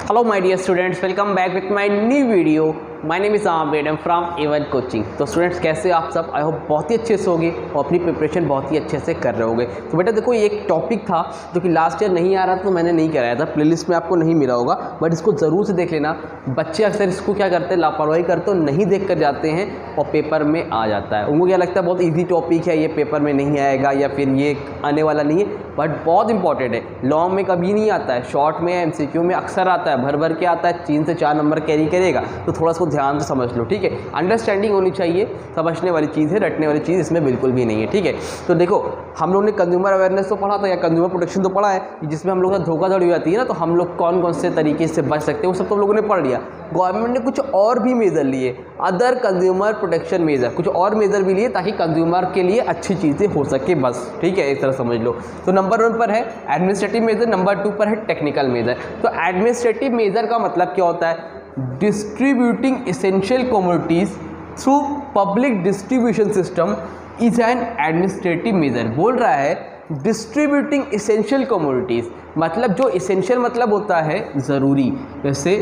Hello my dear students, welcome back with my new video. My name is Ahmed, I'm from A1 coaching. तो students कैसे आप सब, I hope बहुत ही अच्छे से होंगे और अपनी प्रिपरेशन बहुत ही अच्छे से कर रहे होंगे। तो बेटा देखो, ये एक टॉपिक था जो कि लास्ट ईयर नहीं आ रहा था, तो मैंने नहीं कराया था, प्लेलिस्ट में आपको नहीं मिला होगा, बट इसको ज़रूर से देख लेना। बच्चे अक्सर इसको क्या करते हैं, लापरवाही करते हो, नहीं देख कर जाते हैं और पेपर में आ जाता है। उनको क्या लगता है बहुत ईजी टॉपिक है, ये पेपर में नहीं आएगा या फिर ये आने वाला नहीं है, बट बहुत इंपॉर्टेंट है। लॉन्ग में कभी नहीं आता है, शॉर्ट में MCQ में अक्सर आता है, भर भर के आता है, 3 से 4 नंबर कैरी करेगा। तो थोड़ा सा ध्यान से समझ लो, ठीक है। अंडरस्टैंडिंग होनी चाहिए, समझने वाली चीज़ है, रटने वाली चीज़ इसमें बिल्कुल भी नहीं है, ठीक है। तो देखो, हम लोग ने कंज्यूमर अवेयरनेस तो पढ़ा था या कंज्यूमर प्रोटेक्शन तो पढ़ा है, जिसमें हम लोग का धोखाधड़ी हो जाती है ना, तो हम लोग कौन कौन से तरीके से बच सकते हैं वो सब तो हम लोगों ने पढ़ लिया। गवर्नमेंट ने कुछ और भी मेजर लिए, अदर कंज्यूमर प्रोटेक्शन मेजर, कुछ और मेजर भी लिए ताकि कंज्यूमर के लिए अच्छी चीज़ें हो सके, बस, ठीक है, इस तरह समझ लो। तो नंबर 1 पर है एडमिनिस्ट्रेटिव मेजर, नंबर 2 पर है टेक्निकल मेजर। तो एडमिनिस्ट्रेटिव मेजर का मतलब क्या होता है, distributing essential commodities through public distribution system is an administrative measure. बोल रहा है डिस्ट्रीब्यूटिंग एसेंशियल कमोडिटीज, मतलब जो एसेंशियल मतलब होता है ज़रूरी, जैसे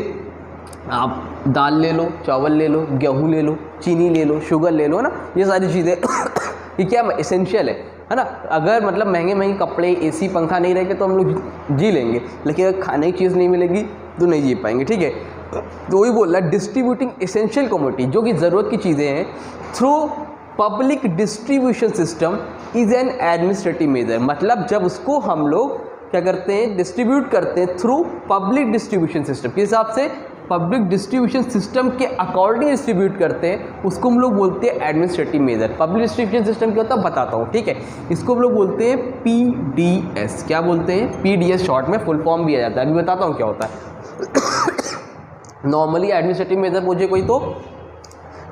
आप दाल ले लो, चावल ले लो, गेहूँ ले लो, चीनी ले लो, शुगर ले लो ना, ये सारी चीज़ें ये क्या एसेंशियल है ना। अगर मतलब महंगे महंगे कपड़े, AC, पंखा नहीं रहेंगे तो हम लोग जी लेंगे, लेकिन अगर खाने की चीज़ नहीं मिलेगी तो नहीं जी पाएंगे, ठीक है। तो वही बोल रहा है डिस्ट्रीब्यूटिंग एसेंशियल कमोडिटी, जो कि ज़रूरत की चीज़ें हैं, through public distribution system is an administrative measure. मतलब जब उसको हम लोग क्या करते हैं, डिस्ट्रीब्यूट करते हैं थ्रू पब्लिक डिस्ट्रीब्यूशन सिस्टम, किस हिसाब से, पब्लिक डिस्ट्रीब्यूशन सिस्टम के अकॉर्डिंग डिस्ट्रीब्यूट करते हैं, उसको हम लोग बोलते हैं administrative measure. Public distribution system क्या होता है बताता हूँ, ठीक है। इसको हम लोग बोलते हैं PDS। क्या बोलते हैं, PDS, शॉर्ट में फुल फॉर्म भी आ जाता है, अभी बताता हूँ क्या होता है। नॉर्मली एडमिनिस्ट्रेटिव मेजर पूछे कोई तो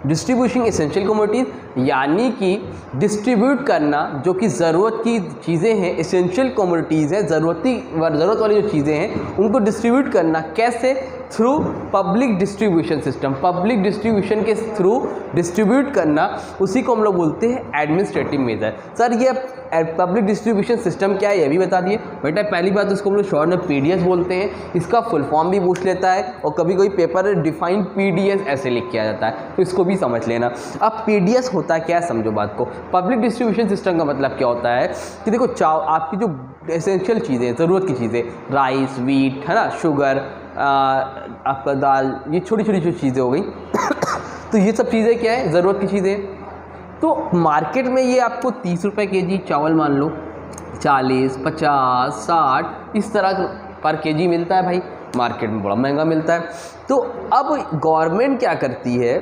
डिस्ट्रीब्यूशन एसेंशियल कमोडिटीज, यानी कि डिस्ट्रीब्यूट करना जो कि ज़रूरत की चीज़ें हैं, एसेंशियल कमोडिटीज़ हैं, ज़रूरत वाली जो चीज़ें हैं उनको डिस्ट्रीब्यूट करना, कैसे, through public distribution system, public distribution के थ्रू डिस्ट्रीब्यूट करना, उसी को हम लोग बोलते हैं एडमिनिस्ट्रेटिव मेजर। सर ये पब्लिक डिस्ट्रीब्यूशन सिस्टम क्या है ये भी बता दिए बेटा। पहली बात इसको हम लोग शॉर्ट में PDS बोलते हैं, इसका फुल फॉर्म भी पूछ लेता है और कभी कोई पेपर डिफाइंड PDS ऐसे लिख के आ जाता है, तो इसको भी समझ लेना। अब PDS होता है क्या, समझो बात को। पब्लिक डिस्ट्रीब्यूशन सिस्टम का मतलब क्या होता है कि देखो, आपकी जो एसेंशियल चीज़ें, ज़रूरत की चीज़ें, राइस, वीट, है ना, शुगर, आपका दाल, ये छोटी छोटी जो चीज़ें हो गई तो ये सब चीज़ें क्या है, ज़रूरत की चीज़ें। तो मार्केट में ये आपको 30 रुपये kg चावल मान लो, 40, 50, 60 इस तरह पर kg मिलता है भाई, मार्केट में बड़ा महंगा मिलता है। तो अब गवर्नमेंट क्या करती है,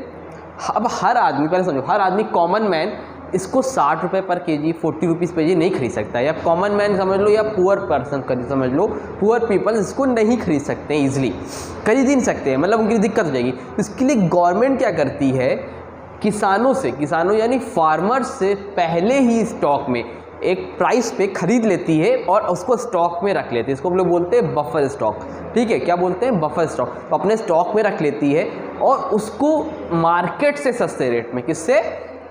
अब हर आदमी, पहले समझो, हर आदमी, कॉमन मैन इसको 60 रुपये पर kg, 40 रुपीज़ पर नहीं खरीद सकता है। या कॉमन मैन समझ लो या पुअर पर्सन समझ लो, पुअर पीपल इसको नहीं खरीद सकते हैं, ईजिली खरीद ही नहीं सकते हैं, मतलब उनकी दिक्कत हो जाएगी। तो इसके लिए गवर्नमेंट क्या करती है, किसानों यानी फार्मर्स से पहले ही स्टॉक में एक प्राइस पे खरीद लेती है और उसको स्टॉक में रख लेती है। इसको हम लोग बोलते हैं बफर स्टॉक, ठीक है। क्या बोलते हैं, बफर स्टॉक। तो अपने स्टॉक में रख लेती है और उसको मार्केट से सस्ते रेट में, किससे,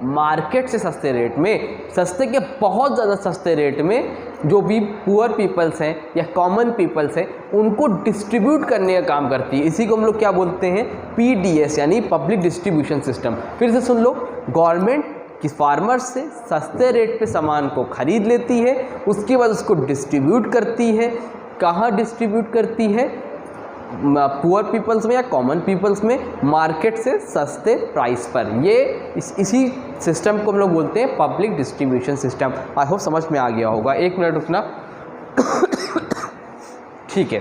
मार्केट से सस्ते रेट में, सस्ते के बहुत ज़्यादा सस्ते रेट में जो भी पुअर पीपल्स हैं या कॉमन पीपल्स हैं उनको डिस्ट्रीब्यूट करने का काम करती है। इसी को हम लोग क्या बोलते हैं, PDS, यानी पब्लिक डिस्ट्रीब्यूशन सिस्टम। फिर से सुन लो, गवर्नमेंट कि फार्मर्स से सस्ते रेट पे सामान को खरीद लेती है, उसके बाद उसको डिस्ट्रीब्यूट करती है। कहाँ डिस्ट्रीब्यूट करती है, पुअर पीपल्स में या कॉमन पीपल्स में, मार्केट से सस्ते प्राइस पर। ये इसी सिस्टम को हम लोग बोलते हैं public distribution system. I hope समझ में आ गया होगा। 1 मिनट रुकना। ठीक है,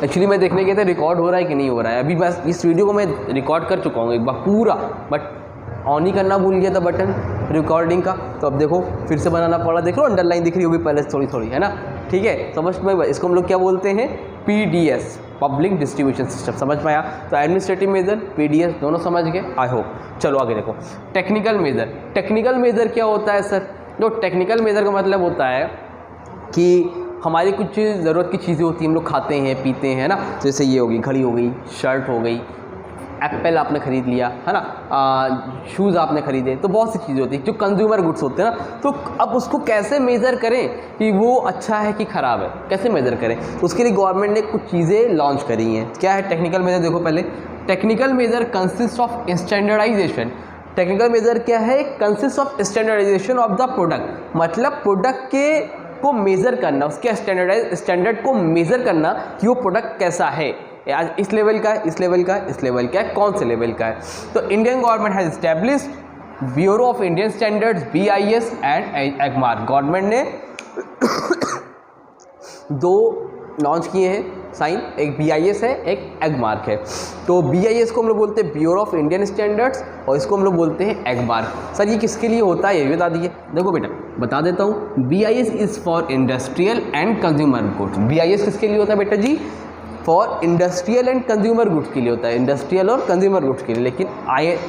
एक्चुअली मैं देखने गया था रिकॉर्ड हो रहा है कि नहीं हो रहा है। अभी बस इस वीडियो को मैं रिकॉर्ड कर चुका हूँ एक बार पूरा, बट ऑन ही करना भूल गया था बटन रिकॉर्डिंग का। तो अब देखो फिर से बनाना पड़ा, देख लो अंडरलाइन दिख रही होगी पहले थोड़ी थोड़ी, है ना, ठीक है। समझ में, इसको हम लोग क्या बोलते हैं, PDS, पब्लिक डिस्ट्रीब्यूशन सिस्टम। समझ में आया। तो एडमिनिस्ट्रेटिव मेजर, PDS दोनों समझ गए, आई होप। चलो आगे देखो, टेक्निकल मेजर। टेक्निकल मेजर क्या होता है सर, जो टेक्निकल मेजर का मतलब होता है कि हमारी कुछ ज़रूरत की चीज़ें होती हैं, हम लोग खाते हैं, पीते हैं ना, जैसे ये होगी, घड़ी हो गई, शर्ट हो गई, एप्पल आपने ख़रीद लिया है ना, शूज़ आपने ख़रीदे, तो बहुत सी चीज़ें होती हैं जो कंज्यूमर गुड्स होते हैं ना। तो अब उसको कैसे मेज़र करें कि वो अच्छा है कि ख़राब है, कैसे मेज़र करें, तो उसके लिए गवर्नमेंट ने कुछ चीज़ें लॉन्च करी हैं। क्या है टेक्निकल मेज़र? देखो पहले, technical measure consist of standardization. Technical measure क्या है? Consist of standardization of the product, मतलब प्रोडक्ट के को मेज़र करना, उसके स्टैंडर्ड को मेज़र करना कि वो प्रोडक्ट कैसा है, आज इस लेवल का है, इस लेवल का है, इस लेवल का है, कौन से लेवल का है। तो Indian government has established bureau of Indian standards BIS and Agmark. Government ने दो लॉन्च किए हैं साइन, एक BIS है, एक एगमार्क है। तो BIS को हम लोग बोलते हैं ब्यूरो ऑफ इंडियन स्टैंडर्ड्स और इसको हम लोग बोलते हैं एगमार्क। सर ये किसके लिए होता है ये भी बता दीजिए। देखो बेटा बता देता हूँ, BIS is for industrial and consumer goods. BIS किसके लिए होता है बेटा जी? For industrial and consumer goods के लिए होता है, इंडस्ट्रियल और कंज्यूमर गुड्स के लिए। लेकिन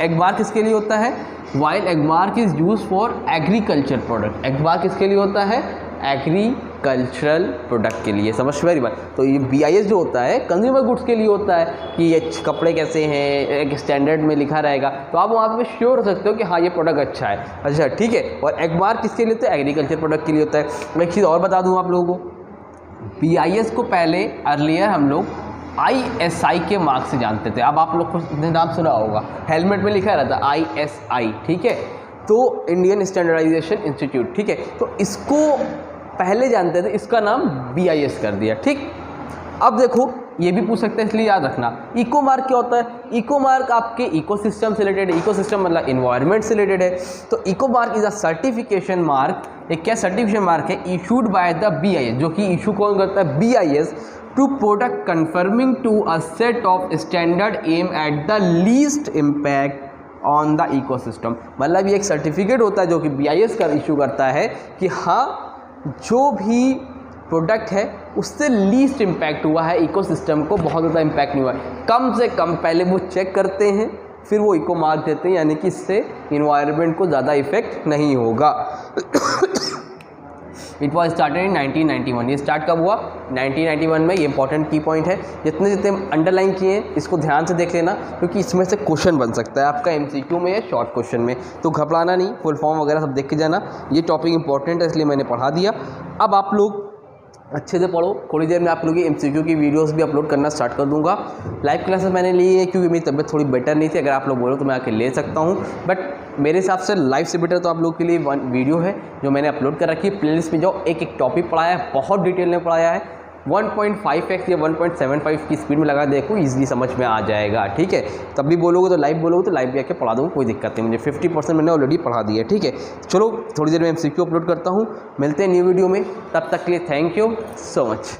एगमार्क किसके लिए होता है? While Agmark is use for agriculture product. Agmark किसके लिए होता है? एग्रीकल्चरल प्रोडक्ट के लिए। समझ मेरी बात? तो ये BIS जो होता है कंज्यूमर गुड्स के लिए होता है कि ये कपड़े कैसे हैं, एक स्टैंडर्ड में लिखा रहेगा, तो आप वहाँ पे श्योर हो सकते हो कि हाँ ये प्रोडक्ट अच्छा है। अच्छा ठीक है। और एगमार्क किसके लिए होता है? एग्रीकल्चर प्रोडक्ट के लिए होता है। मैं एक चीज़ और बता दूँ आप लोगों को, BIS को पहले अर्लियर हम लोग ISI के मार्क से जानते थे। अब आप लोग को नाम सुना होगा, हेलमेट में लिखा रहता है ISI, ठीक है, तो इंडियन स्टैंडर्डाइजेशन इंस्टीट्यूट, ठीक है। तो इसको पहले जानते थे, इसका नाम BIS कर दिया, ठीक। अब देखो ये भी पूछ सकते हैं, इसलिए याद रखना। इको मार्क क्या होता है? इको मार्क आपके इकोसिस्टम से रिलेटेड है, इकोसिस्टम मतलब इन्वायरमेंट से रिलेटेड है। तो eco mark is a certification mark, एक क्या सर्टिफिकेशन मार्क है? इशूड बाय द BIS, जो कि इशू कौन करता है? BIS, to product conforming to a set of standard aim at the least impact on the ecosystem. मतलब ये एक सर्टिफिकेट होता है जो कि BIS का इशू करता है कि हाँ जो भी प्रोडक्ट है उससे लीस्ट इम्पैक्ट हुआ है, इकोसिस्टम को बहुत ज़्यादा इम्पैक्ट नहीं हुआ है, कम से कम। पहले वो चेक करते हैं फिर वो इको मार्क देते हैं, यानी कि इससे इन्वायरमेंट को ज़्यादा इफेक्ट नहीं होगा। It was started in 1991। ये स्टार्ट कब हुआ? 1991 में। ये इंपॉर्टेंट की पॉइंट है, जितने जितने अंडरलाइन किए हैं इसको ध्यान से देख लेना, क्योंकि इसमें से क्वेश्चन बन सकता है आपका MCQ में या शॉर्ट क्वेश्चन में। तो घबराना नहीं, फुल फॉर्म वगैरह सब देख के जाना। ये टॉपिक इंपॉर्टेंट है इसलिए मैंने पढ़ा दिया। अब आप लोग अच्छे से पढ़ो। थोड़ी देर में आप लोग की MCQ की वीडियोस भी अपलोड करना स्टार्ट कर दूंगा। लाइव क्लासेस मैंने ली है क्योंकि मेरी तबीयत थोड़ी बेटर नहीं थी। अगर आप लोग बोलो तो मैं आके ले सकता हूँ, बट मेरे हिसाब से लाइव से बेटर तो आप लोग के लिए वन वीडियो है जो मैंने अपलोड कर रखी है। प्लेलिस्ट में जाओ, एक एक टॉपिक पढ़ाया है, बहुत डिटेल में पढ़ाया है। 1.5x या 1.75 की स्पीड में लगा देखो, ईजिली समझ में आ जाएगा, ठीक है। तब भी बोलोगे तो लाइव भी आके पढ़ा दूँगा, कोई दिक्कत नहीं। मुझे 50% मैंने ऑलरेडी पढ़ा दिया है, ठीक है। चलो थोड़ी देर में MCQ अपलोड करता हूँ, मिलते हैं न्यू वीडियो में, तब तक के लिए थैंक यू सो मच।